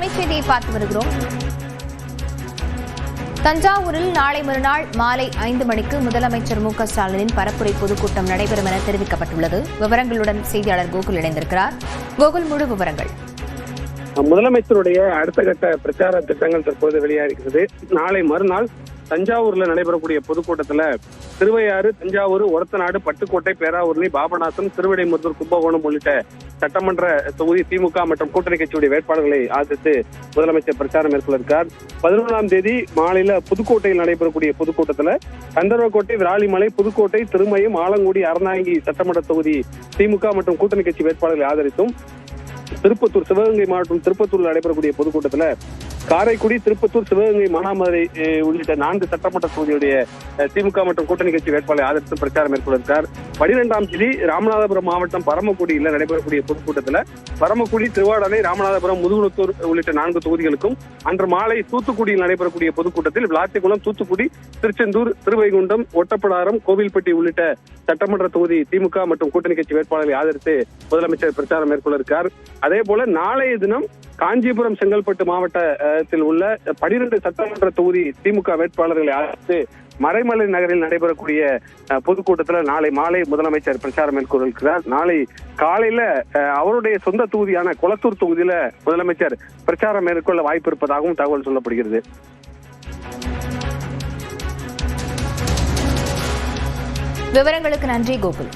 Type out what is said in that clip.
அண்மை செய்தியை பார்த்து வருகிறோம். தஞ்சாவூரில் நாளை மறுநாள் மாலை 5 மணிக்கு முதலமைச்சர் மு.க.ஸ்டாலினின் பரப்புரை பொதுக்கூட்டம் நடைபெறும் என தெரிவிக்கப்பட்டுள்ளது. விவரங்களுடன் செய்தியாளர் கோகுல் இணைந்திருக்கிறார். கோகுல், முழு விவரங்கள். முதலமைச்சருடைய அடுத்த கட்ட பிரச்சார திட்டங்கள் தற்போது வெளியாகிறது. நாளை மறுநாள் தஞ்சாவூர்ல நடைபெறக்கூடிய பொதுக்கூட்டத்துல திருவையாறு, தஞ்சாவூர், ஒரத்தநாடு, பட்டுக்கோட்டை, பேராவூரணி, பாபநாசம், திருவிடைமுத்தூர், கும்பகோணம் உள்ளிட்ட சட்டமன்ற தொகுதி திமுக மற்றும் கூட்டணி கட்சியுடைய வேட்பாளர்களை ஆதரித்து முதலமைச்சர் பிரச்சாரம் மேற்கொள்ள இருக்கிறார். 11ஆம் தேதி மாலையில புதுக்கோட்டையில் நடைபெறக்கூடிய பொதுக்கூட்டத்துல கந்தர்வக்கோட்டை, விராலிமலை, புதுக்கோட்டை, திருமயம், ஆலங்குடி, அறநாயகி சட்டமன்ற தொகுதி திமுக மற்றும் கூட்டணி கட்சி வேட்பாளர்களை ஆதரித்தும், திருப்பத்தூர், சிவகங்கை மாவட்டம் திருப்பத்தூரில் நடைபெறக்கூடிய பொதுக்கூட்டத்துல காரைக்குடி, திருப்பத்தூர், சிவகங்கை, மானாமதுரை உள்ளிட்ட 4 சட்டமன்ற தொகுதியுடைய திமுக மற்றும் கூட்டணி கட்சி வேட்பாளரை ஆதரித்து பிரச்சாரம் மேற்கொள்கிறார். 12ஆம் தேதி ராமநாதபுரம் மாவட்டம் பரமக்குடியில் நடைபெறக்கூடிய பொதுக்கூட்டத்தில் பரமக்குடி, திருவாடானை, ராமநாதபுரம், முதுகுளத்தூர் உள்ளிட்ட 4 தொகுதிகளுக்கும், அன்று மாலை தூத்துக்குடியில் நடைபெறக்கூடிய பொதுக்கூட்டத்தில் விளாத்திக்குளம், தூத்துக்குடி, திருச்செந்தூர், திருவைகுண்டம், ஒட்டப்பிடாரம், கோவில்பட்டி உள்ளிட்ட சட்டமன்ற தொகுதி திமுக மற்றும் கூட்டணி கட்சி வேட்பாளர்களை ஆதரித்து முதலமைச்சர் பிரச்சாரம் மேற்கொள்ள இருக்கிறார். அதே போல நாளைய தினம் காஞ்சிபுரம், செங்கல்பட்டு மாவட்டத்தில் உள்ள 12 சட்டமன்ற தொகுதி திமுக வேட்பாளர்களை ஆதரித்து மறைமலை நகரில் நடைபெறக்கூடிய பொதுக்கூட்டத்தில் நாளை மாலை முதலமைச்சர் பிரச்சாரம் மேற்கொள்ள இருக்கிறார். நாளை காலையில அவருடைய சொந்த தொகுதியான கொளத்தூர் தொகுதியில முதலமைச்சர் பிரச்சாரம் மேற்கொள்ள வாய்ப்பு இருப்பதாகவும் தகவல் சொல்லப்படுகிறது. விவரங்களுக்கு நன்றி கோகுல்.